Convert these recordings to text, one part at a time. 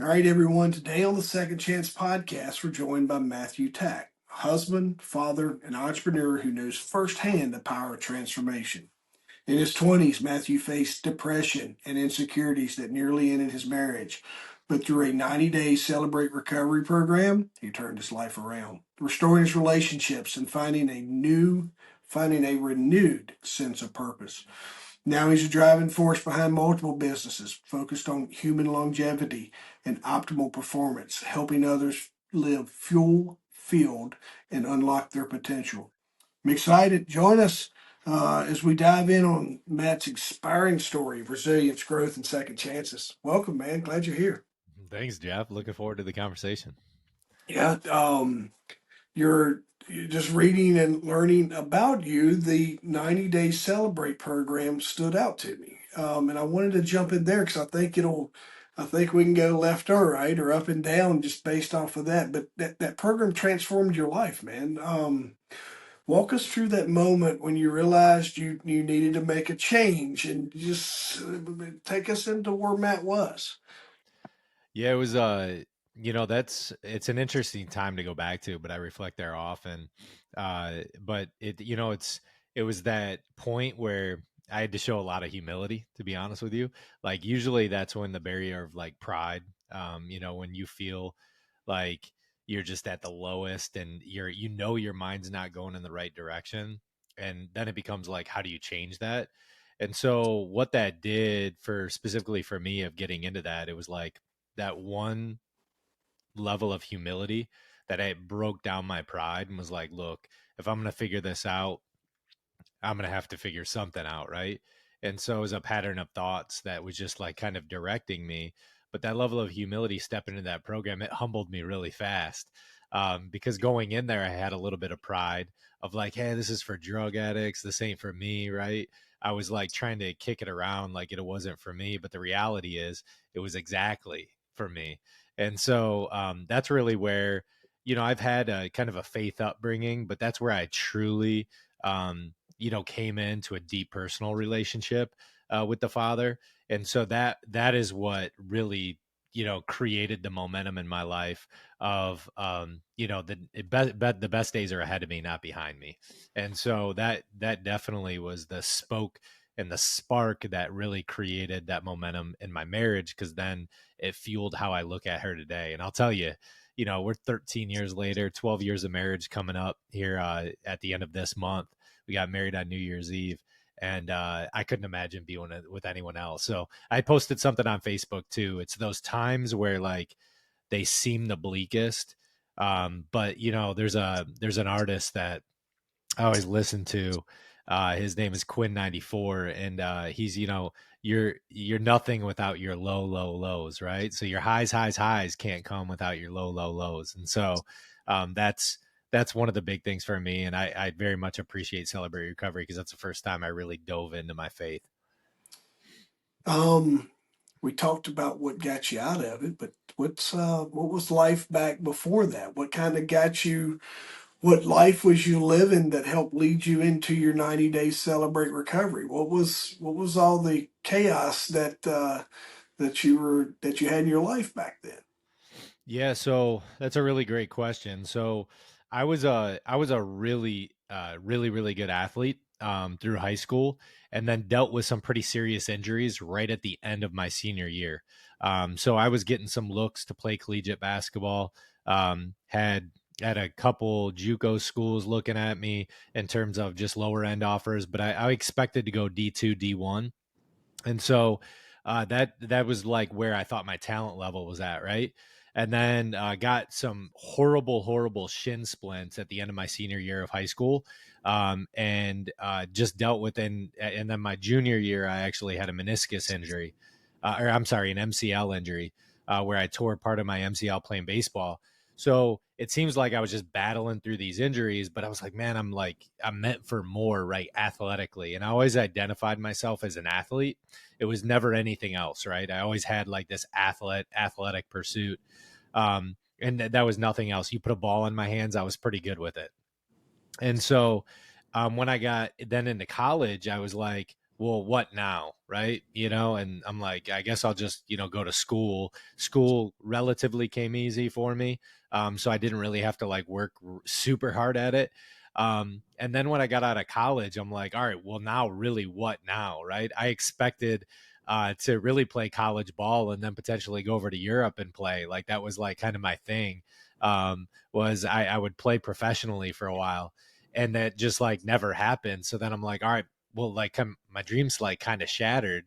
All right, everyone. Today on the Second Chance podcast, we're joined by Matthew Tack, a husband, father, and entrepreneur who knows firsthand the power of transformation. In his 20s, Matthew faced depression and insecurities that nearly ended his marriage. But through a 90-day Celebrate Recovery program, he turned his life around, restoring his relationships and finding a renewed sense of purpose. Now he's a driving force behind multiple businesses focused on human longevity and optimal performance, helping others live fuel filled and unlock their potential. I'm excited. Join us as we dive in on Matt's inspiring story of resilience, growth, and second chances. Welcome, man. Glad you're here. Thanks, Jeff. Looking forward to the conversation. Yeah, you're just reading and learning about you. The 90 Day Celebrate program stood out to me. And I wanted to jump in there because I think we can go left or right or up and down just based off of that. But that program transformed your life, man. Walk us through that moment when you realized you needed to make a change and just take us into where Matt was. Yeah, it was it's an interesting time to go back to, but I reflect there often. But it was that point where I had to show a lot of humility, to be honest with you. Like usually that's when the barrier of like pride, when you feel like you're just at the lowest and your mind's not going in the right direction. And then it becomes like, how do you change that? And so what that did for specifically for me of getting into that, it was like that one level of humility that I broke down my pride and was like, look, if I'm going to figure this out, I'm going to have to figure something out. Right. And so it was a pattern of thoughts that was just like kind of directing me. But that level of humility stepping into that program, it humbled me really fast. Because going in there, I had a little bit of pride of like, hey, this is for drug addicts. This ain't for me. Right. I was like trying to kick it around like it wasn't for me. But the reality is, it was exactly for me. And so that's really where, I've had a kind of a faith upbringing, but that's where I truly, came into a deep personal relationship with the Father. And so that is what really, created the momentum in my life of, the best days are ahead of me, not behind me. And so that definitely was the spoke and the spark that really created that momentum in my marriage, because then it fueled how I look at her today. And I'll tell you, we're 13 years later, 12 years of marriage coming up here at the end of this month. We got married on New Year's Eve, and I couldn't imagine being with anyone else. So I posted something on Facebook too. It's those times where like they seem the bleakest, but there's an artist that I always listen to. His name is Quinn 94, and he's you're nothing without your low lows, right? So your highs can't come without your low lows, and so that's one of the big things for me. And I very much appreciate Celebrate Recovery because that's the first time I really dove into my faith. Um, we talked about what got you out of it, but what was life back before that? What kind of got you? What life was you living that helped lead you into your 90 days celebrate recovery? What was all the chaos that you had in your life back then? Yeah, so that's a really great question. So I was a really good athlete through high school, and then dealt with some pretty serious injuries right at the end of my senior year. So I was getting some looks to play collegiate basketball. Had a couple JUCO schools looking at me in terms of just lower end offers, but I expected to go D2, D1, and so that was like where I thought my talent level was at, right? And then got some horrible shin splints at the end of my senior year of high school, and just dealt with and then my junior year I actually had a meniscus injury, or I'm sorry, an MCL injury, where I tore part of my MCL playing baseball. So it seems like I was just battling through these injuries, but I was like, man, I'm meant for more, right? Athletically. And I always identified myself as an athlete. It was never anything else, right? I always had like this athletic pursuit. And that was nothing else. You put a ball in my hands, I was pretty good with it. And so when I got then into college, I was like, well, what now, right? And I'm like, I guess I'll just, go to school. School relatively came easy for me, so I didn't really have to like work super hard at it. And then when I got out of college, I'm like, all right, well, now really what now, right? I expected to really play college ball and then potentially go over to Europe and play. Like that was like kind of my thing. Was I would play professionally for a while, and that just like never happened. So then I'm like, all right, well, like my dreams like kind of shattered.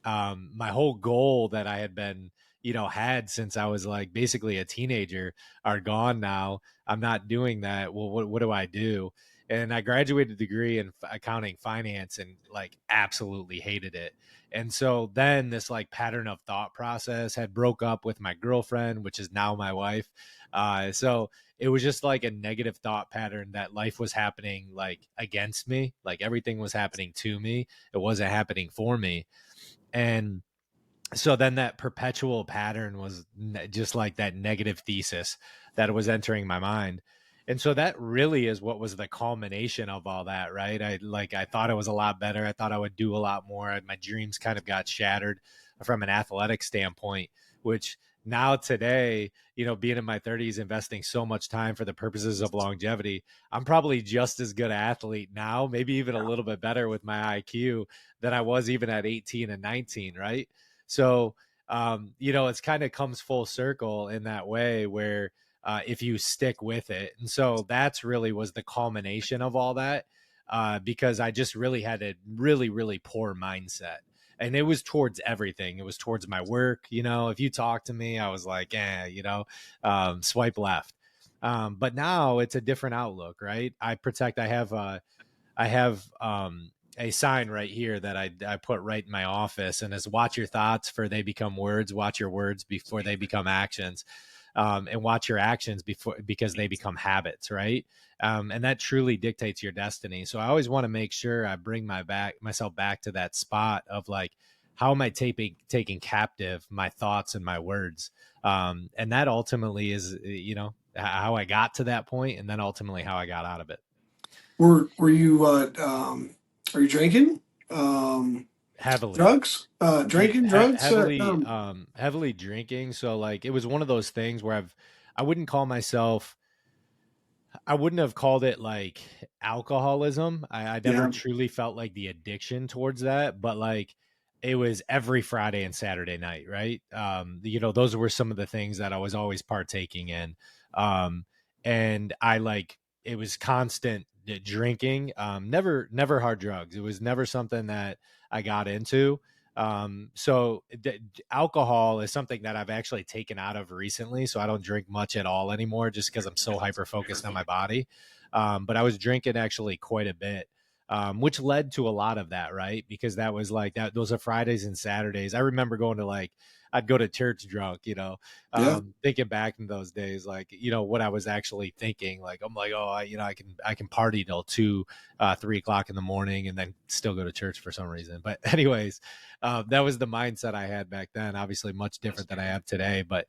My whole goal that I had been, had since I was like basically a teenager are gone now. I'm not doing that. Well, what do I do? And I graduated a degree in accounting finance and like absolutely hated it. And so then this like pattern of thought process had broke up with my girlfriend, which is now my wife. So it was just like a negative thought pattern that life was happening like against me, like everything was happening to me. It wasn't happening for me. And so then that perpetual pattern was just like that negative thesis that was entering my mind. And so that really is what was the culmination of all that, right? I thought it was a lot better. I thought I would do a lot more. My dreams kind of got shattered from an athletic standpoint, which now today, being in my 30s, investing so much time for the purposes of longevity, I'm probably just as good an athlete now, maybe even a little bit better with my IQ than I was even at 18 and 19, right? So, it's kind of comes full circle in that way where if you stick with it. And so that's really was the culmination of all that because I just really had a really, really poor mindset. And it was towards everything. It was towards my work. If you talk to me, I was like, swipe left. But now it's a different outlook, right? I have a sign right here that I put right in my office, and is watch your thoughts for they become words, watch your words before they become actions, and watch your actions because they become habits, right? And that truly dictates your destiny. So I always want to make sure I bring myself back to that spot of like, how am I taking captive my thoughts and my words? And that ultimately is, how I got to that point, and then ultimately how I got out of it. Were you are you drinking? Heavily. Drugs? Drinking drugs? Heavily drinking. So like it was one of those things where I wouldn't call myself, I wouldn't have called it like alcoholism. I never Yeah, truly felt like the addiction towards that, but like it was every Friday and Saturday night, right? Those were some of the things that I was always partaking in. Um, and I like it was constant drinking, never hard drugs. It was never something that I got into. So alcohol is something that I've actually taken out of recently. So I don't drink much at all anymore just because I'm so hyper focused on my body. But I was drinking actually quite a bit, which led to a lot of that, right? Because that was like that, those are Fridays and Saturdays. I remember going to like, I'd go to church drunk, yeah. thinking back in those days, like, what I was actually thinking. Like, I'm like, oh, I can party till 3 o'clock in the morning and then still go to church for some reason. But anyways, that was the mindset I had back then. Obviously, much different than I have today. But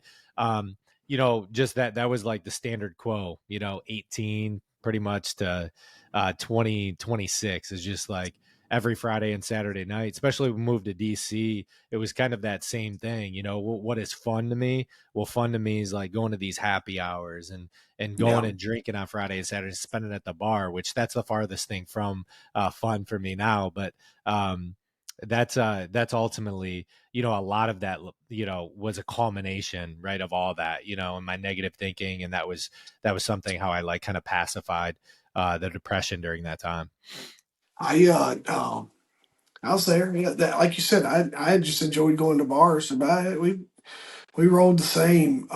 just that was like the standard quo. 18 pretty much to 2026 is just like every Friday and Saturday night. Especially when we moved to DC, it was kind of that same thing. What is fun to me? Well, fun to me is like going to these happy hours and going Yeah. and drinking on Friday and Saturday, spending at the bar, which that's the farthest thing from fun for me now. But that's ultimately, a lot of that, was a culmination, right, of all that, and my negative thinking. And that was something how I like kind of pacified the depression during that time. I I was there. Yeah, that, like you said, I just enjoyed going to bars. About we rolled the same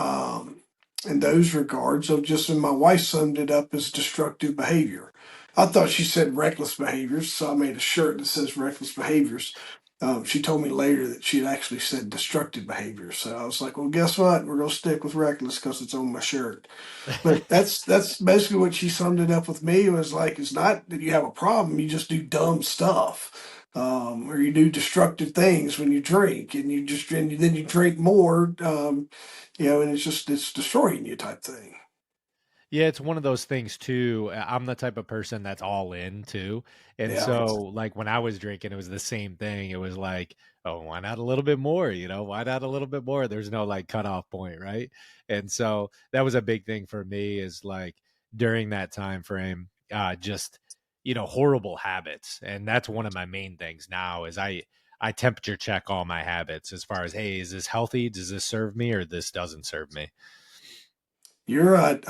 in those regards. Of just and my wife summed it up as destructive behavior. I thought she said reckless behaviors, so I made a shirt that says reckless behaviors. She told me later that she had actually said destructive behaviors. So I was like, well, guess what? We're gonna stick with reckless because it's on my shirt. But that's basically what she summed it up with me. It was like it's not that you have a problem, you just do dumb stuff. Or you do destructive things when you drink, and then you drink more, and it's destroying you type thing. Yeah, it's one of those things too. I'm the type of person that's all in too. And Yeah. so like when I was drinking, it was the same thing. It was like, oh, why not a little bit more? Why not a little bit more? There's no like cutoff point, right? And so that was a big thing for me is like during that time frame, just horrible habits. And that's one of my main things now is I temperature check all my habits as far as, hey, is this healthy? Does this serve me or this doesn't serve me? You're at,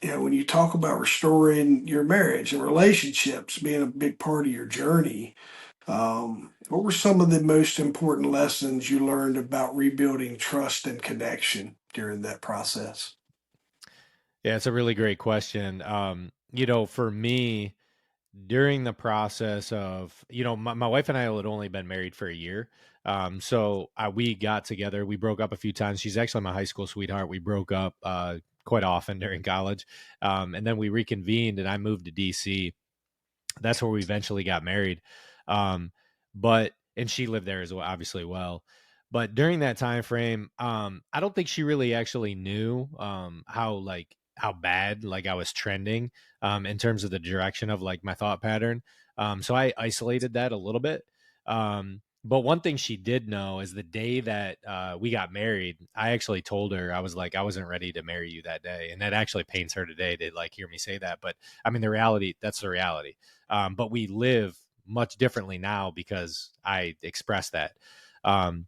when you talk about restoring your marriage and relationships being a big part of your journey, what were some of the most important lessons you learned about rebuilding trust and connection during that process? Yeah, it's a really great question. For me, during the process of, my wife and I had only been married for a year. So we got together, we broke up a few times. She's actually my high school sweetheart. We broke up quite often during college. And then we reconvened and I moved to DC. That's where we eventually got married. Um, but and she lived there as well, obviously. Well, but during that time frame, I don't think she really actually knew how bad like I was trending in terms of the direction of like my thought pattern. So I isolated that a little bit. But one thing she did know is the day that we got married, I actually told her, I was like, I wasn't ready to marry you that day, and that actually pains her today to like hear me say that. But I mean, that's the reality. But we live much differently now because I express that. Um,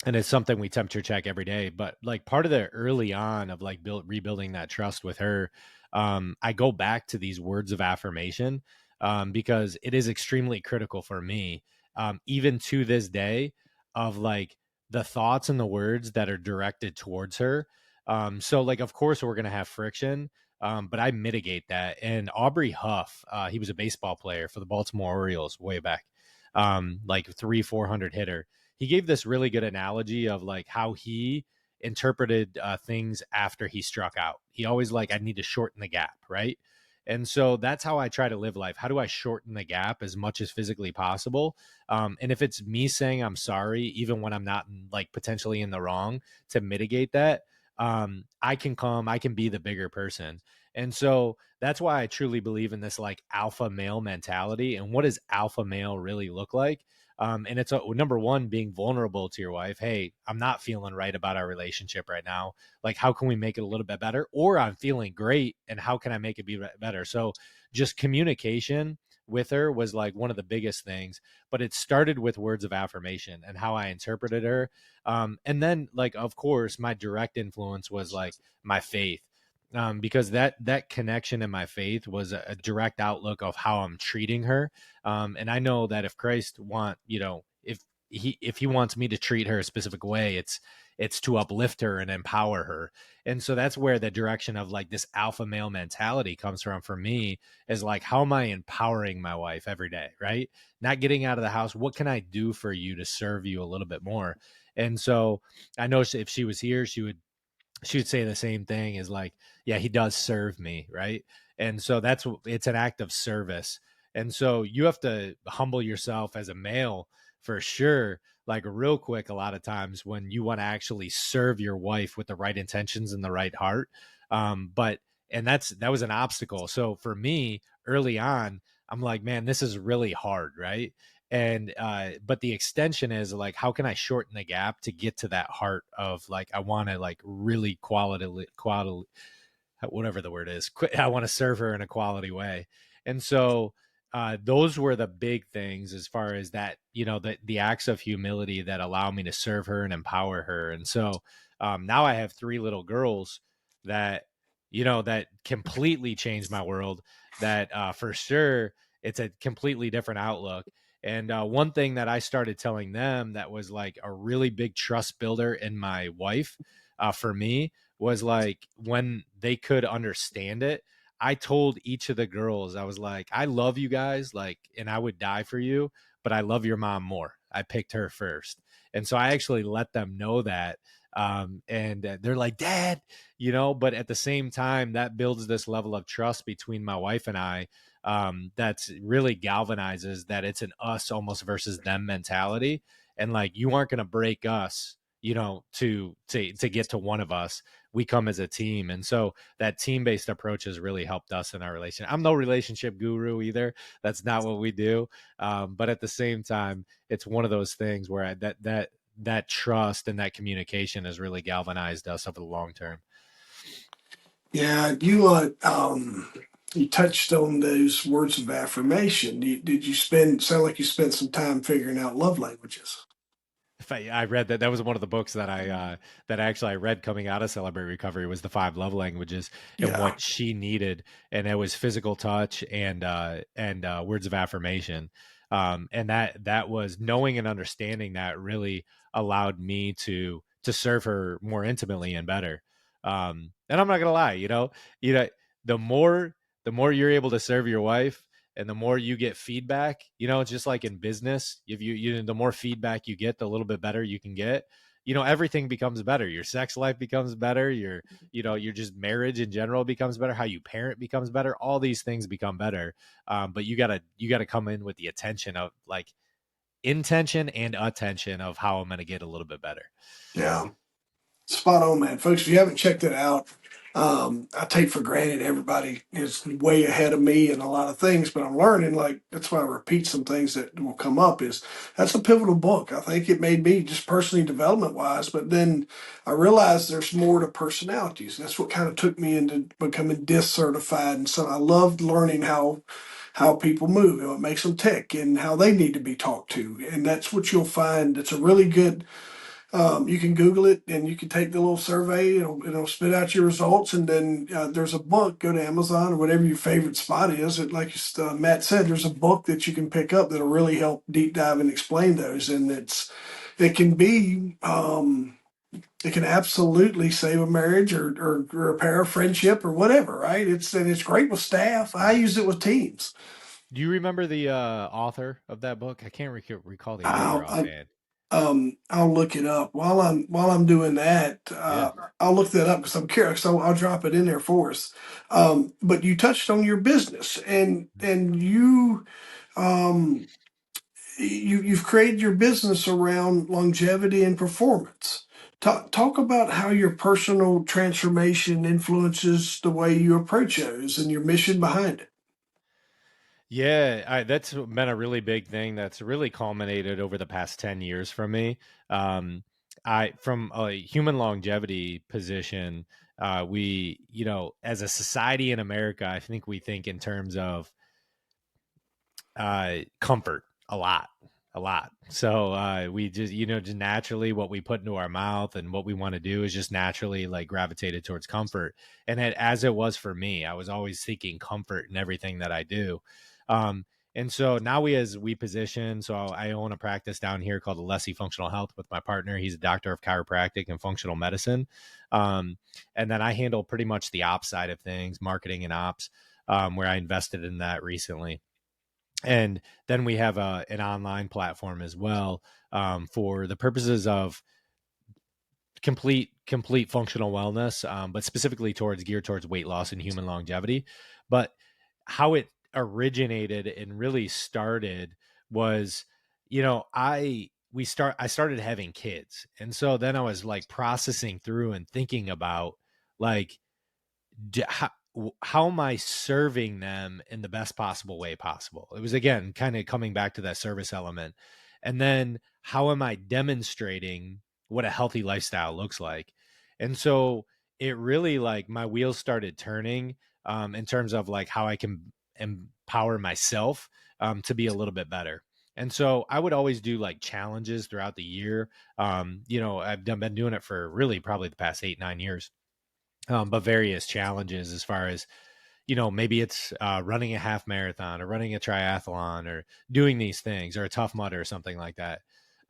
and it's something we temperature check every day. But like part of the early on of like rebuilding that trust with her, I go back to these words of affirmation because it is extremely critical for me, even to this day, of like the thoughts and the words that are directed towards her. So like, of course, we're gonna have friction, but I mitigate that. And Aubrey Huff, he was a baseball player for the Baltimore Orioles way back, like 400 hitter. He gave this really good analogy of like how he interpreted things after he struck out. He always like, I need to shorten the gap, right? And so that's how I try to live life. How do I shorten the gap as much as physically possible? And if it's me saying I'm sorry, even when I'm not like potentially in the wrong, to mitigate that, I can be the bigger person. And so that's why I truly believe in this like alpha male mentality. And what does alpha male really look like? And it's number one, being vulnerable to your wife. Hey, I'm not feeling right about our relationship right now. Like, how can we make it a little bit better? Or I'm feeling great, and how can I make it be better? So, just communication with her was like one of the biggest things. But it started with words of affirmation and how I interpreted her. And then, like, of course, my direct influence was like my faith. Because that connection in my faith was a direct outlook of how I'm treating her, and I know that if Christ if he wants me to treat her a specific way, it's to uplift her and empower her. And so that's where the direction of like this alpha male mentality comes from for me, is like, how am I empowering my wife every day, right? Not getting out of the house. What can I do for you to serve you a little bit more? And so I know if she was here, she would say the same thing, is like, yeah, he does serve me, right? And so it's an act of service. And so you have to humble yourself as a male for sure, like real quick, a lot of times when you want to actually serve your wife with the right intentions and the right heart. But and that was an obstacle. So for me early on, I'm like, man, this is really hard, right? And but the extension is like, how can I shorten the gap to get to that heart of like, I want to like really quality, whatever the word is, I want to serve her in a quality way. And so those were the big things as far as that, the acts of humility that allow me to serve her and empower her. And so now I have three little girls that, that completely changed my world, that for sure it's a completely different outlook. And one thing that I started telling them that was like a really big trust builder in my wife, for me, was like when they could understand it. I told each of the girls, I was like, I love you guys, like, and I would die for you, but I love your mom more. I picked her first. And so I actually let them know that. And they're like, Dad, but at the same time, that builds this level of trust between my wife and I, that's really galvanizes that it's an us almost versus them mentality. And like, you aren't going to break us, to get to one of us. We come as a team. And so that team-based approach has really helped us in our relation. I'm no relationship guru either. That's not what we do. But at the same time, it's one of those things where that trust and that communication has really galvanized us over the long term. Yeah, you touched on those words of affirmation. Did you sound like you spent some time figuring out love languages? I read that was one of the books that that actually I read coming out of Celebrate Recovery was the five love languages and Yeah, what she needed, and it was physical touch and words of affirmation, and that was knowing and understanding that really allowed me to serve her more intimately and better. And I'm not gonna lie, the more the more you're able to serve your wife and the more you get feedback, it's just like in business. If the more feedback you get, the little bit better you can get. Everything becomes better. Your sex life becomes better. Your just marriage in general becomes better. How you parent becomes better. All these things become better. But you gotta come in with the attention of like intention and attention of how I'm gonna get a little bit better. yeah. Spot on, man. Folks, if you haven't checked it out, I take for granted everybody is way ahead of me in a lot of things, but I'm learning, like, that's why I repeat some things that will come up is that's a pivotal book. I think it made me just personally development wise, but then I realized there's more to personalities. That's what kind of took me into becoming DISC certified. And so I loved learning how people move and what makes them tick and how they need to be talked to. And that's what you'll find. It's a really good you can Google it and you can take the little survey. It'll spit out your results. And then there's a book. Go to Amazon or whatever your favorite spot is. Like Matt said, there's a book that you can pick up that'll really help deep dive and explain those. And it can be it can absolutely save a marriage or repair a friendship or whatever. Right? It's great with staff. I use it with teams. Do you remember the author of that book? I can't recall the author I'll, I, offhand. I'll look it up while I'm doing that. Yeah. I'll look that up because I'm curious. So I'll drop it in there for us. But you touched on your business, and um, you've created your business around longevity and performance. Talk about how your personal transformation influences the way you approach those and your mission behind it. Yeah, that's been a really big thing that's really culminated over the past 10 years for me. I from a human longevity position, we, as a society in America, I think we think in terms of comfort a lot. So we just, just naturally what we put into our mouth and what we want to do is just naturally like gravitated towards comfort. And as it was for me, I was always seeking comfort in everything that I do. Um, and so now we position. So I own a practice down here called Alessi Functional Health with my partner. He's a doctor of chiropractic and functional medicine. Um, and then I handle pretty much the ops side of things, marketing and ops, where I invested in that recently. And then we have an online platform as well, for the purposes of complete functional wellness, but specifically geared towards weight loss and human longevity. But how it originated and really started was, I started having kids, and so then I was like processing through and thinking about like how am I serving them in the best possible way possible? It was again kind of coming back to that service element. And then how am I demonstrating what a healthy lifestyle looks like? And so it really like my wheels started turning, in terms of like how I can empower myself, to be a little bit better. And so I would always do like challenges throughout the year. Been doing it for really probably the past 8, 9 years, but various challenges as far as, maybe it's running a half marathon or running a triathlon or doing these things or a tough mudder or something like that.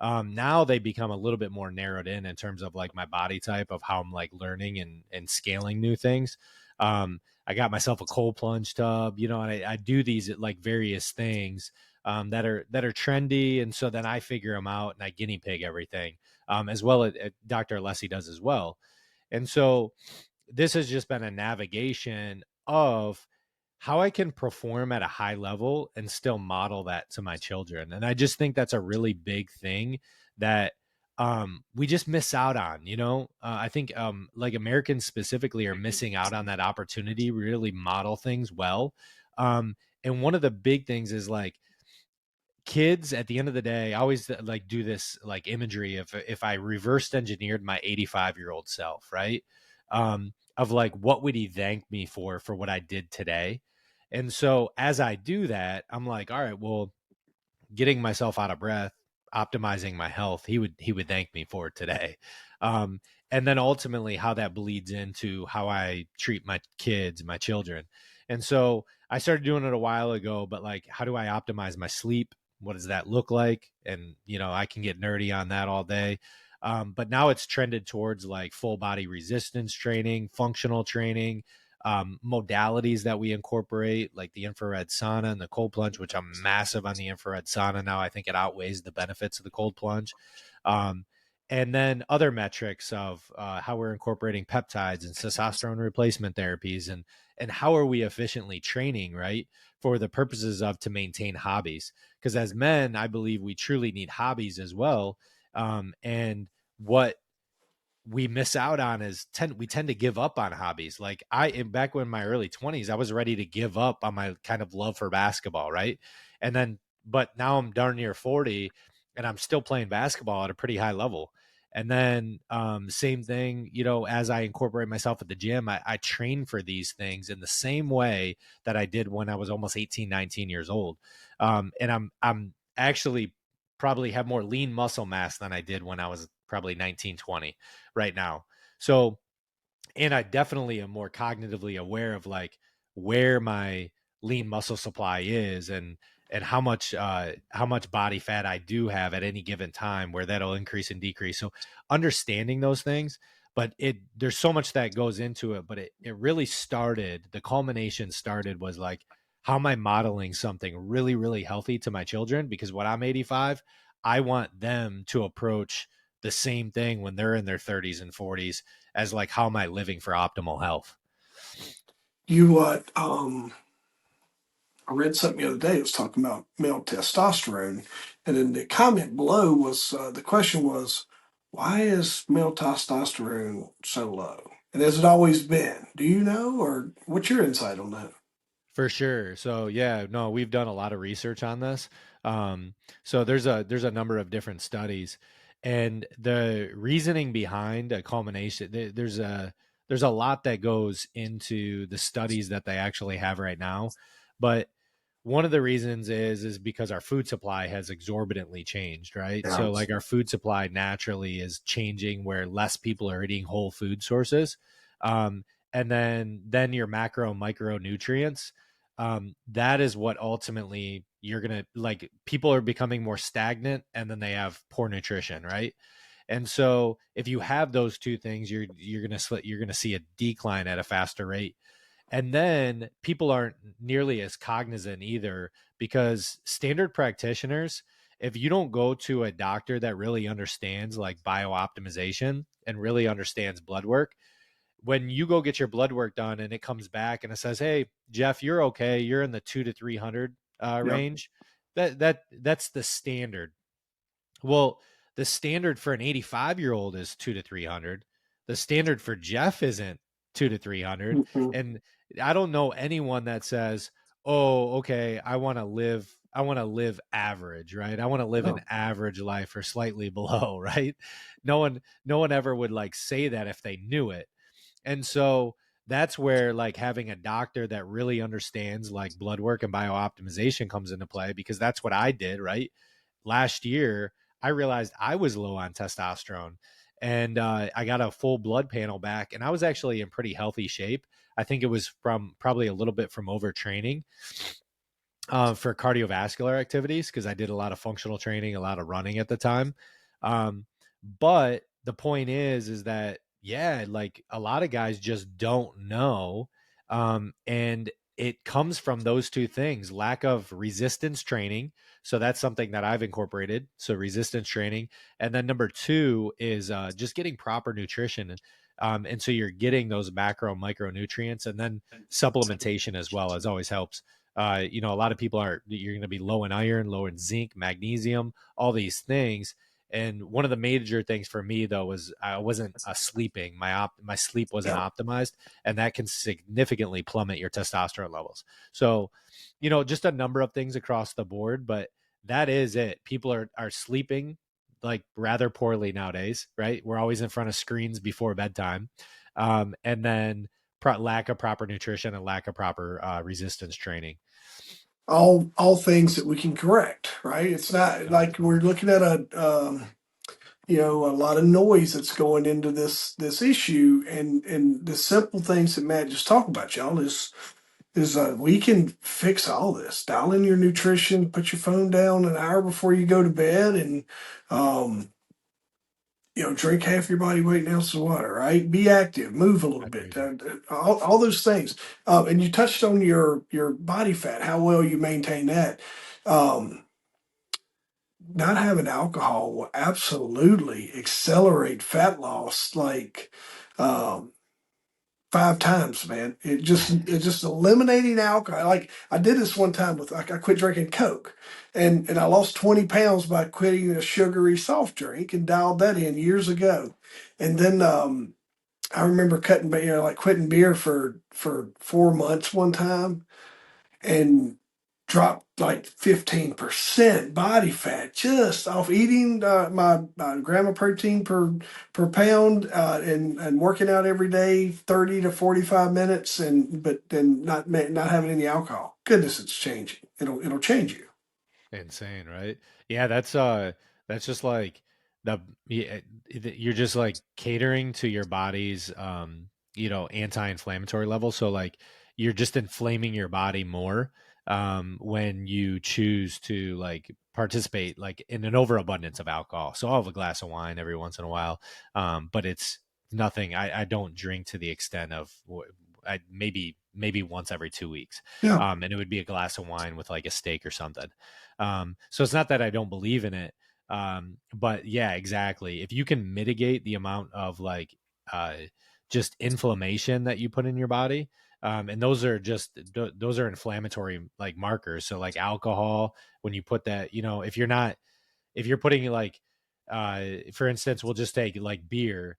Now they become a little bit more narrowed in terms of like my body type of how I'm like learning and scaling new things. I got myself a cold plunge tub, and I do these like various things, that are trendy. And so then I figure them out and I guinea pig everything, as well as Dr. Alessi does as well. And so this has just been a navigation of how I can perform at a high level and still model that to my children. And I just think that's a really big thing that we just miss out on, I think like Americans specifically are missing out on that opportunity to really model things well. And one of the big things is like kids at the end of the day, I always like do this like imagery of if I reversed engineered my 85-year-old self, right? Of like what would he thank me for what I did today. And so as I do that, I'm like, all right, well, getting myself out of breath, optimizing my health, he would thank me for today. Um, and then ultimately how that bleeds into how I treat my kids, my children. And so I started doing it a while ago, but like, how do I optimize my sleep? What does that look like? And, I can get nerdy on that all day. But now it's trended towards like full body resistance training, functional training, modalities that we incorporate, like the infrared sauna and the cold plunge, which I'm massive on the infrared sauna now. I think it outweighs the benefits of the cold plunge. Um, and then other metrics of how we're incorporating peptides and testosterone replacement therapies, and how are we efficiently training, right, for the purposes of to maintain hobbies. Because as men, I believe we truly need hobbies as well. And what we miss out on is we tend to give up on hobbies. Like back when in my early 20s, I was ready to give up on my kind of love for basketball, right? And then but now I'm darn near 40 and I'm still playing basketball at a pretty high level. And then same thing, as I incorporate myself at the gym, I train for these things in the same way that I did when I was almost 18, 19 years old. And I'm actually probably have more lean muscle mass than I did when I was probably 19, 20 right now. So, and I definitely am more cognitively aware of like where my lean muscle supply is, and how much body fat I do have at any given time, where that'll increase and decrease. So understanding those things, but there's so much that goes into it, but it really started, the culmination started was like, how am I modeling something really, really healthy to my children? Because when I'm 85, I want them to approach the same thing when they're in their 30s and 40s as like, how am I living for optimal health? You I read something the other day. It was talking about male testosterone, and then the comment below was the question was, why is male testosterone so low? And has it always been? Do you know, or what's your insight on that? For sure. So yeah, no, we've done a lot of research on this. Um, so there's a number of different studies, and the reasoning behind a culmination. There's a lot that goes into the studies that they actually have right now, but one of the reasons is because our food supply has exorbitantly changed, right? Yeah. So like our food supply naturally is changing where less people are eating whole food sources. Um, and then your macro and micronutrients, that is what ultimately you're gonna like, people are becoming more stagnant and then they have poor nutrition, right? And so if you have those two things, you're gonna see a decline at a faster rate. And then people aren't nearly as cognizant either, because standard practitioners, if you don't go to a doctor that really understands like biooptimization and really understands blood work, when you go get your blood work done and it comes back and it says, "Hey, Jeff, you're okay. You're in the 2 to 300 Yep. range." That's the standard. Well, the standard for an 85-year-old is 2 to 300. The standard for Jeff isn't 2 to 300. Mhm. And I don't know anyone that says, "Oh, okay, I want to live average, right? I want to live Yeah. an average life or slightly below," right? No one ever would like say that if they knew it. And so that's where like having a doctor that really understands like blood work and biooptimization comes into play, because that's what I did, right? Last year, I realized I was low on testosterone, and I got a full blood panel back, and I was actually in pretty healthy shape. I think it was from probably a little bit from overtraining for cardiovascular activities, because I did a lot of functional training, a lot of running at the time. Um, but the point is that, yeah, like a lot of guys just don't know. And it comes from those two things: lack of resistance training. So that's something that I've incorporated. So resistance training. And then number two is just getting proper nutrition. And so you're getting those macro and micronutrients, and then supplementation as well as always helps. A lot of people you're going to be low in iron, low in zinc, magnesium, all these things. And one of the major things for me though was I wasn't sleeping. My sleep wasn't Yeah. optimized, and that can significantly plummet your testosterone levels. So, just a number of things across the board, but that is it. People are sleeping like rather poorly nowadays, right? We're always in front of screens before bedtime, and then lack of proper nutrition and lack of proper resistance training. All things that we can correct, right? It's not Yep. like we're looking at a lot of noise that's going into this issue, and the simple things that Matt just talked about, y'all, is we can fix all this. Dial in your nutrition, put your phone down an hour before you go to bed, and um, drink half your body weight in ounces of water, right? Be active, move a little bit, Hydration. all those things. And you touched on your body fat, how well you maintain that. Um, Not having alcohol will absolutely accelerate fat loss like um, 5 times, man. It's just eliminating alcohol. Like I did this one time with like I quit drinking Coke, and I lost 20 pounds by quitting a sugary soft drink and dialed that in years ago. And then I remember like quitting beer for 4 months one time, and dropped like 15% body fat just off eating my gram of protein per pound, and working out every day 30 to 45 minutes, and but then not having any alcohol. Goodness, it's changing. It'll change you. Insane, right? Yeah, that's just like you're just like catering to your body's anti-inflammatory level. So like you're just inflaming your body more when you choose to like participate like in an overabundance of alcohol. So I'll have a glass of wine every once in a while. But it's nothing. I don't drink to the extent of I maybe once every 2 weeks. Yeah. And it would be a glass of wine with like a steak or something. So it's not that I don't believe in it. But yeah, exactly. If you can mitigate the amount of like uh, just inflammation that you put in your body, and those are those are inflammatory like markers. So like alcohol, when you put that, if you're putting like for instance, we'll just take like beer,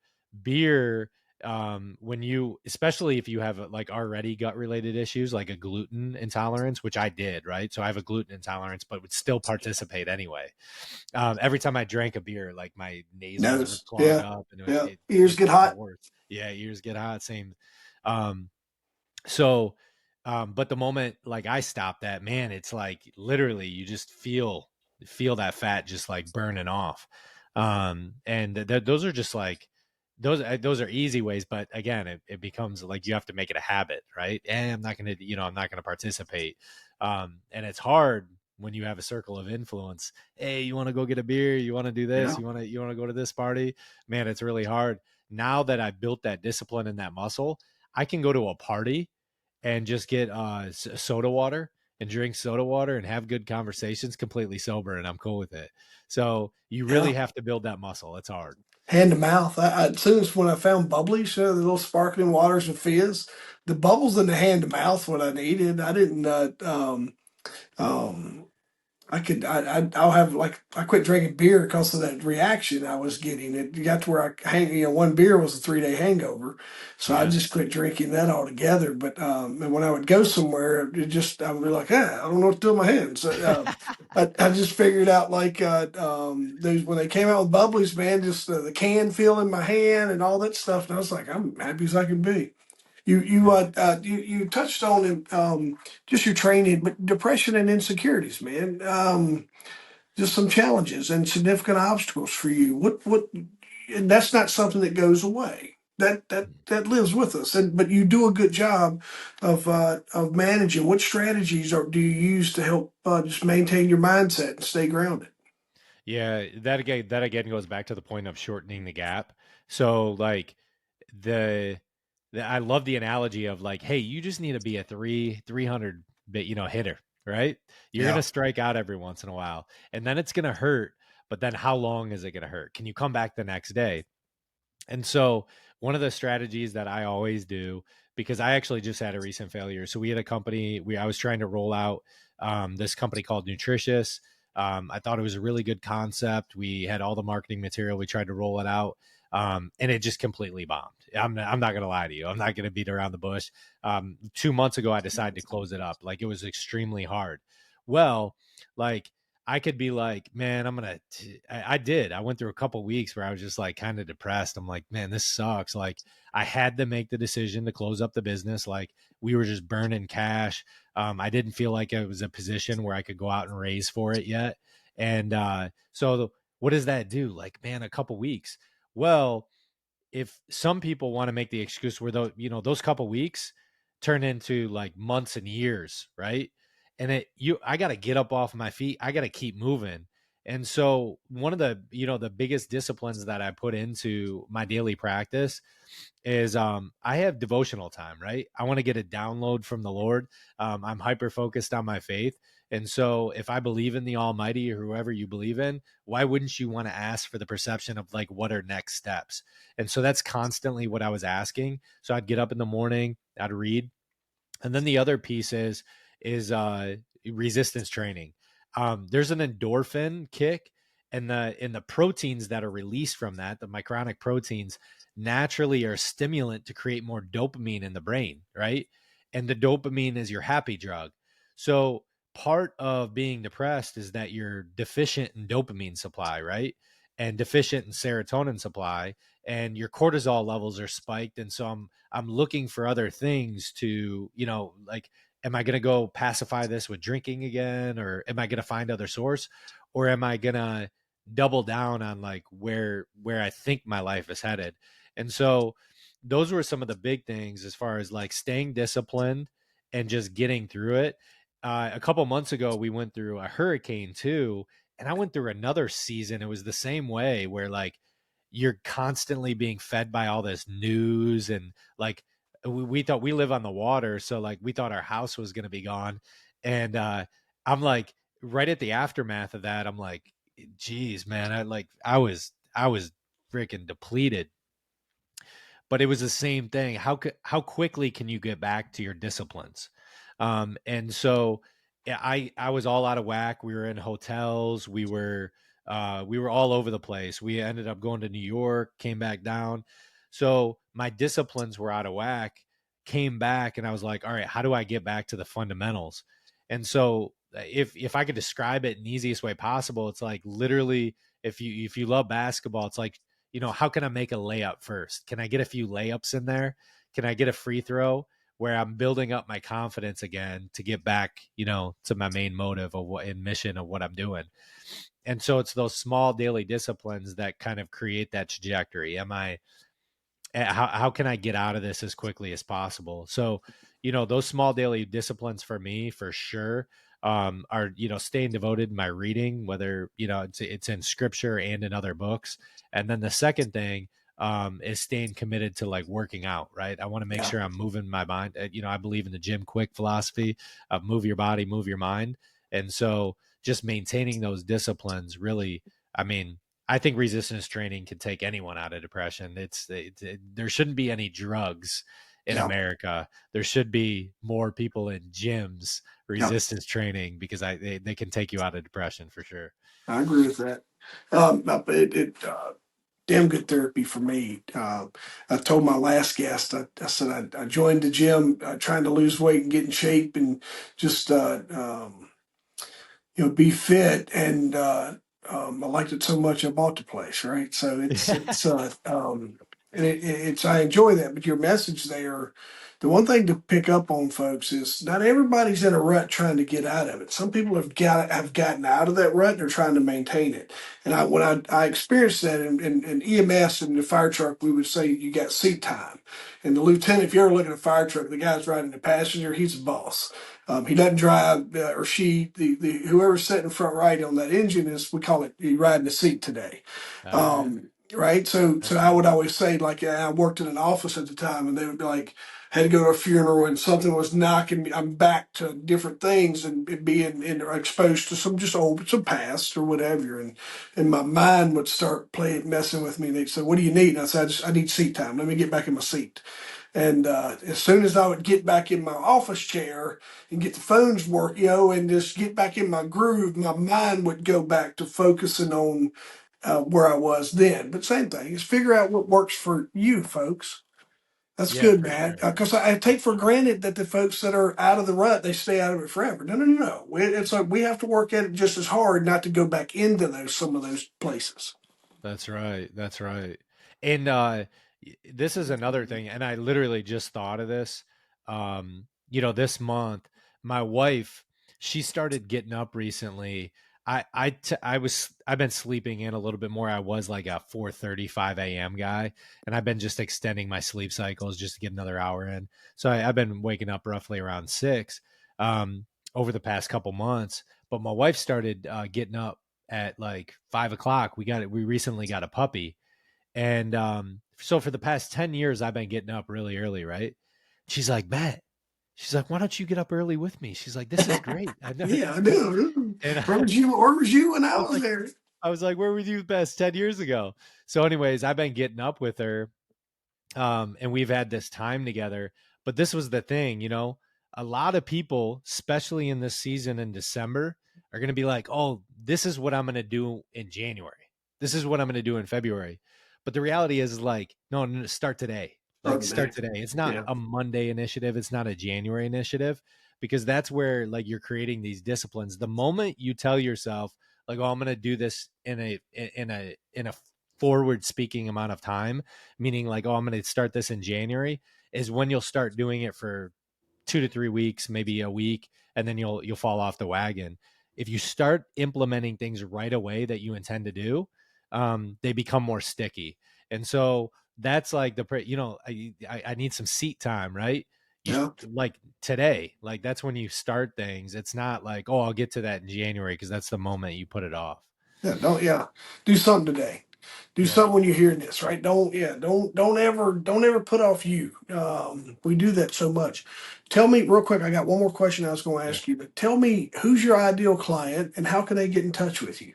when you, especially if you have like already gut related issues like a gluten intolerance, which I did, right? So I have a gluten intolerance but would still participate anyway. Every time I drank a beer, like my nasals would Notice. clog Yeah. up, and Yeah. Ears it get was the hot. worst. Yeah, ears get hot, same. um so, but the moment like I stop that, man, it's like literally you just feel that fat just like burning off. And those are just like those are easy ways, but again, it becomes like you have to make it a habit, right? And I'm not gonna participate. And it's hard when you have a circle of influence. Hey, you want to go get a beer? You want to do this? Yeah. You want to go to this party? Man, it's really hard. Now that I built that discipline and that muscle, I can go to a party and just get soda water and drink soda water and have good conversations completely sober, and I'm cool with it. So you really Yeah. have to build that muscle. It's hard. Hand to mouth. As soon as when I found bubblies, the little sparkling waters and fizz, the bubbles in the hand to mouth, what I needed. I didn't. Um, I'll have like I quit drinking beer because of that reaction I was getting. It got to where one beer was a 3 day hangover, so I Yeah. just quit drinking that altogether. But and when I would go somewhere, I would be like, I don't know what to do with my hands. I just figured out like those when they came out with bubblies, man, just the can feel in my hand and all that stuff, and I was like, I'm happy as I can be. Yeah. You touched on just your training, but depression and insecurities, man. Just some challenges and significant obstacles for you. And that's not something that goes away. That lives with us. But you do a good job of managing. What strategies do you use to help just maintain your mindset and stay grounded? Yeah, that again goes back to the point of shortening the gap. So like the, I love the analogy of like, hey, you just need to be a 300 bit, hitter, right? You're Yeah, gonna strike out every once in a while, and then it's gonna hurt. But then how long is it gonna hurt? Can you come back the next day? And so one of the strategies that I always do, because I actually just had a recent failure. So we had a company, I was trying to roll out this company called Nutritious. I thought it was a really good concept. We had all the marketing material. We tried to roll it out. And it just completely bombed. I'm not going to lie to you. I'm not going to beat around the bush. 2 months ago, I decided to close it up. Like, it was extremely hard. Well, like, I could be like, man, I did. I went through a couple weeks where I was just like kind of depressed. I'm like, man, this sucks. Like, I had to make the decision to close up the business. Like, we were just burning cash. I didn't feel like it was a position where I could go out and raise for it yet. And what does that do? Like, man, a couple weeks. Well, if some people want to make the excuse where those couple weeks turn into like months and years, right? And I got to get up off my feet. I got to keep moving. And so one of the biggest disciplines that I put into my daily practice is I have devotional time, right? I want to get a download from the Lord. I'm hyper focused on my faith. And so if I believe in the Almighty or whoever you believe in, why wouldn't you want to ask for the perception of like what are next steps? And so that's constantly what I was asking. So I'd get up in the morning, I'd read, and then the other piece is resistance training. There's an endorphin kick, and the proteins that are released from that, the myochronic proteins, naturally are a stimulant to create more dopamine in the brain, right? And the dopamine is your happy drug. So part of being depressed is that you're deficient in dopamine supply, right? And deficient in serotonin supply, and your cortisol levels are spiked. And so I'm looking for other things to, like, am I going to go pacify this with drinking again, or am I going to find other source, or am I going to double down on like where I think my life is headed? And so those were some of the big things as far as like staying disciplined and just getting through it. A couple months ago, we went through a hurricane too, and I went through another season. It was the same way where like you're constantly being fed by all this news, and like we thought we live on the water, so like we thought our house was going to be gone. And I'm like, right at the aftermath of that, I'm like, geez, man, I was freaking depleted. But it was the same thing. How quickly can you get back to your disciplines? And so yeah, I was all out of whack. We were in hotels. We were all over the place. We ended up going to New York, came back down. So my disciplines were out of whack. Came back, and I was like, all right, how do I get back to the fundamentals? And so if I could describe it in the easiest way possible, it's like literally if you love basketball, it's like, how can I make a layup first? Can I get a few layups in there? Can I get a free throw where I'm building up my confidence again to get back, to my main motive of what and mission of what I'm doing? And so it's those small daily disciplines that kind of create that trajectory. How can I get out of this as quickly as possible? So, those small daily disciplines for me, for sure, are, staying devoted in my reading, whether, it's in scripture and in other books. And then the second thing, is staying committed to like working out, right? I want to make Yeah. sure I'm moving my mind. I believe in the Jim Quick philosophy of move your body, move your mind. And so just maintaining those disciplines really, I mean, I think resistance training can take anyone out of depression. There shouldn't be any drugs in Yeah. America. There should be more people in gyms Yeah. resistance training, because they can take you out of depression for sure. I agree with that. Damn good therapy for me. I told my last guest, I said I joined the gym trying to lose weight and get in shape and just be fit. And I liked it so much I bought the place, right? So it's I enjoy that. But your message there, the one thing to pick up on, folks, is not everybody's in a rut trying to get out of it. Some people have gotten out of that rut and they're trying to maintain it. And when I experienced that in EMS and the fire truck, we would say you got seat time. And the lieutenant, if you ever look at a fire truck, the guy's riding the passenger, he's a boss. He doesn't drive, or she, the whoever's sitting front right on that engine is, we call it, you riding the seat today. Oh yeah, Right. So that's I good. would always say, like, I worked in an office at the time, and they would be like, had to go to a funeral and something was knocking me. I'm back to different things and being exposed to some past or whatever. And my mind would start messing with me. And they'd say, what do you need? And I said, I need seat time. Let me get back in my seat. And as soon as I would get back in my office chair and get the phones work, and just get back in my groove, my mind would go back to focusing on where I was then. But same thing is figure out what works for you, folks. That's Yeah, good, for man. sure. Because I take for granted that the folks that are out of the rut, they stay out of it forever. No, no, no, no. It's like we have to work at it just as hard not to go back into some of those places. That's right. That's right. And this is another thing, and I literally just thought of this. This month, my wife, she started getting up recently. I've been sleeping in a little bit more. I was like a 4:35 a.m. guy, and I've been just extending my sleep cycles just to get another hour in. So I've been waking up roughly around 6 um, over the past couple months. But my wife started getting up at like 5 o'clock. We recently got a puppy. And so for the past 10 years, I've been getting up really early, right? She's like, Matt, she's like, why don't you get up early with me? She's like, this is great. I know. Yeah, I do. And Where was you? Where was you when I I was was like, there? where were you best 10 years ago? So, anyways, I've been getting up with her, and we've had this time together. But this was the thing, a lot of people, especially in this season in December, are going to be like, oh, this is what I'm going to do in January. This is what I'm going to do in February. But the reality is like, no, no, start today. Like, Other start day. today. It's not Yeah. a Monday initiative. It's not a January initiative, because that's where like you're creating these disciplines. The moment you tell yourself like, oh, I'm going to do this in a forward speaking amount of time, meaning like, oh, I'm going to start this in January, is when you'll start doing it for 2 to 3 weeks, maybe a week, and then you'll fall off the wagon. If you start implementing things right away that you intend to do, they become more sticky. And so that's like I need some seat time, right? You Yeah. like today, like that's when you start things. It's not like, oh, I'll get to that in January, because that's the moment you put it off. Yeah. Do something today. Do Yeah. something when you're hearing this, right? Don't ever put off you. We do that so much. Tell me real quick. I got one more question I was going to Yeah. ask you, but tell me who's your ideal client and how can they get in touch with you?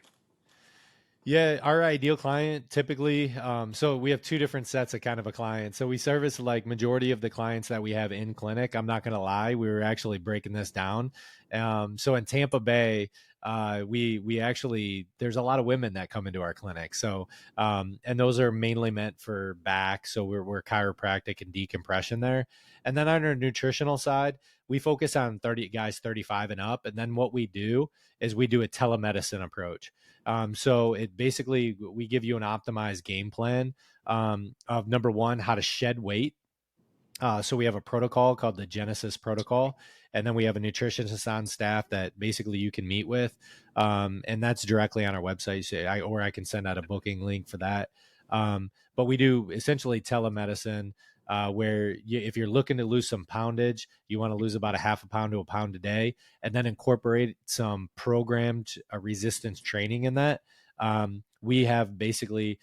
Yeah, our ideal client typically, so we have two different sets of kind of a client. So we service like majority of the clients that we have in clinic. I'm not going to lie, we were actually breaking this down. So in Tampa Bay, we actually, there's a lot of women that come into our clinic. So and those are mainly meant for back. So we're chiropractic and decompression there. And then on our nutritional side, we focus on 30 guys 35 and up. And then what we do is we do a telemedicine approach. So it basically, we give you an optimized game plan of number one, how to shed weight. So we have a protocol called the Genesis protocol, and then we have a nutritionist on staff that basically you can meet with, and that's directly on our website. So or I can send out a booking link for that. But we do essentially telemedicine, where if you're looking to lose some poundage, you want to lose about a half a pound to a pound a day, and then incorporate some programmed resistance training in that. We have basically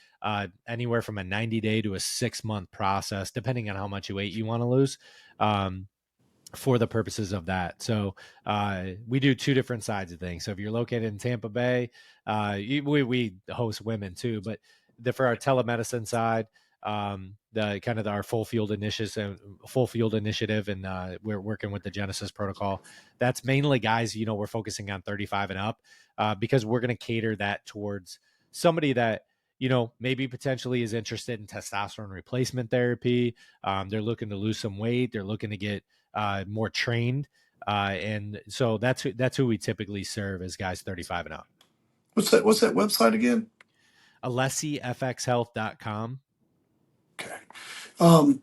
anywhere from a 90-day to a 6 month process, depending on how much weight you want to lose. For the purposes of that. So we do two different sides of things. So if you're located in Tampa Bay, we host women too, but for our telemedicine side, the kind of our full field initiative, and we're working with the Genesis protocol. That's mainly guys, we're focusing on 35 and up, because we're going to cater that towards somebody that, maybe potentially is interested in testosterone replacement therapy. They're looking to lose some weight. They're looking to get more trained. And so that's who we typically serve, as guys 35 and up. What's that website again? AlessiFXHealth.com. Okay. Um,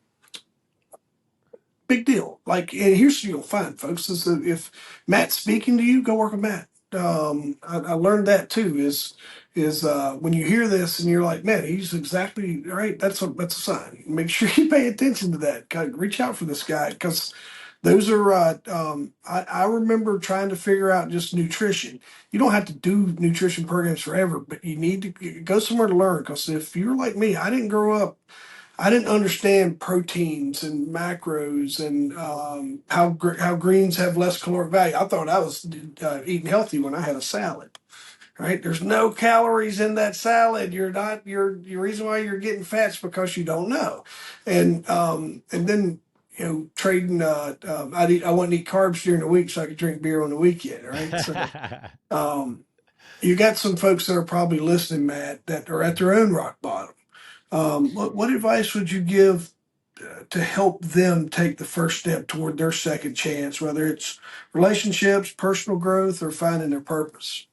Big deal. Like, and here's what you'll find, folks, is that if Matt's speaking to you, go work with Matt. I learned that too. Is when you hear this and you're like, man, he's exactly right. That's a sign. Make sure you pay attention to that. Reach out for this guy because those are. I remember trying to figure out just nutrition. You don't have to do nutrition programs forever, but you need to go somewhere to learn. Because if you're like me, I didn't grow up. I didn't understand proteins and macros and how greens have less caloric value. I thought I was eating healthy when I had a salad. Right? There's no calories in that salad. You're not. Your reason why you're getting fat's because you don't know, and then trading. I want to eat carbs during the week so I could drink beer on the weekend, right? So um, you got some folks that are probably listening, Matt, that are at their own rock bottom. What advice would you give to help them take the first step toward their second chance, whether it's relationships, personal growth, or finding their purpose?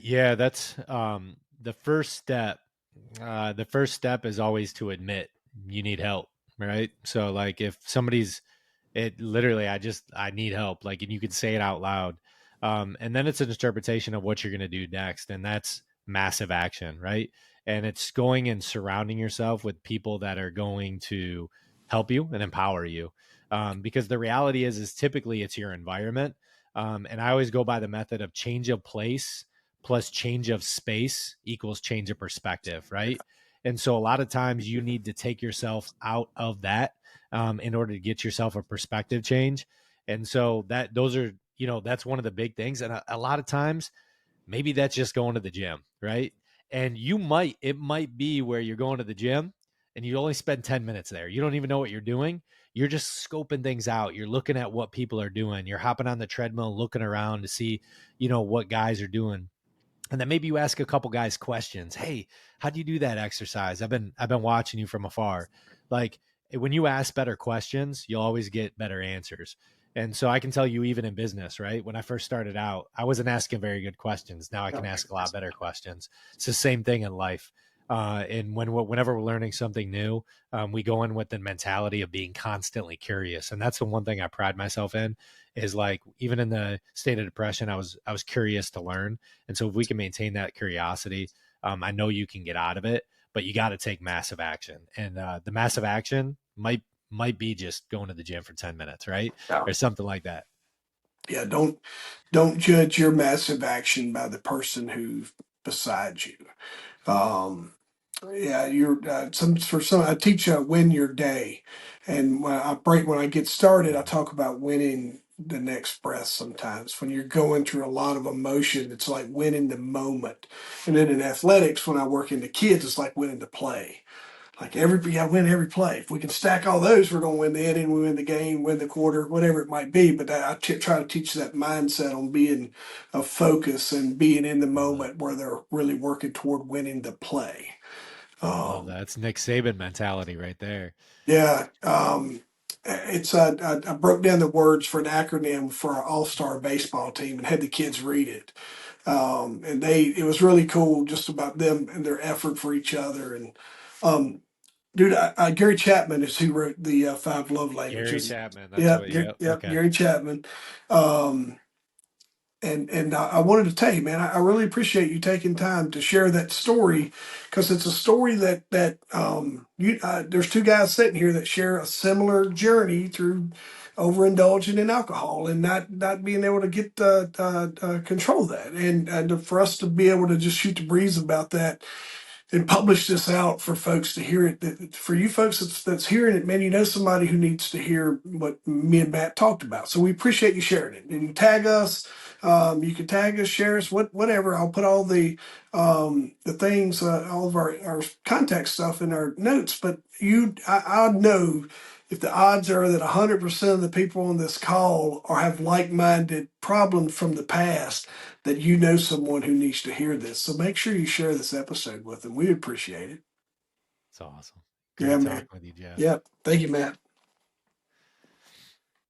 Yeah, that's the first step. The first step is always to admit you need help, right? So like if somebody's it literally I need help, like, and you can say it out loud. And then it's an interpretation of what you're going to do next, and that's massive action, right? And it's going and surrounding yourself with people that are going to help you and empower you. Because the reality is typically it's your environment. And I always go by the method of change of place plus change of space equals change of perspective, right? And so a lot of times you need to take yourself out of that in order to get yourself a perspective change. And so those are, that's one of the big things. And a lot of times, maybe that's just going to the gym, right? And it might be where you're going to the gym and you only spend 10 minutes there. You don't even know what you're doing. You're just scoping things out. You're looking at what people are doing. You're hopping on the treadmill, looking around to see, what guys are doing. And then maybe you ask a couple guys questions. Hey, how do you do that exercise? I've been watching you from afar. Like, when you ask better questions, you'll always get better answers. And so I can tell you, even in business, right? When I first started out, I wasn't asking very good questions. Now I can ask a lot better questions. It's the same thing in life. And whenever we're learning something new, we go in with the mentality of being constantly curious. And that's the one thing I pride myself in, is like, even in the state of depression, I was curious to learn. And so if we can maintain that curiosity, I know you can get out of it, but you got to take massive action. And the massive action might be just going to the gym for 10 minutes, right? Yeah. Or something like that. Yeah, don't judge your massive action by the person who's beside you. Um, yeah, you're some for some. I teach win your day, and when I get started, I Mhm. talk about winning the next breath. Sometimes when you're going through a lot of emotion, it's like winning the moment. And then in athletics, when I work into kids, it's like winning the play. Like you got to win every play. If we can stack all those, we're going to win the inning, we win the game, win the quarter, whatever it might be. But try to teach that mindset on being a focus and being in the Love that. moment where they're really working toward winning the play. Love Um, that. It's Nick Saban mentality right there. yeah, it's I broke down the words for an acronym for our all-star baseball team and had the kids read it. And it was really cool just about them and their effort for each other. And um, dude, Gary Chapman is who wrote the Five Love Gary Languages. Chapman. That's Yep, what, yep. yep, Okay. Gary Chapman. Um, and I wanted to tell you, man, I really appreciate you taking time to share that story because it's a story that there's two guys sitting here that share a similar journey through overindulging in alcohol and not being able to get control of that, and for us to be able to just shoot the breeze about that and publish this out for folks to hear it. For you folks that's hearing it, man, you know somebody who needs to hear what me and Matt talked about. So we appreciate you sharing it. And you tag us. You can tag us, share us, whatever. I'll put all the things, all of our contact stuff in our notes. But I know if the odds are that 100% of the people on this call have like-minded problems from the past, that you know someone who needs to hear this. So make sure you share this episode with them. We appreciate it. It's awesome. Yeah, Great man. talking with you, Jeff. Yeah. Thank you, Matt.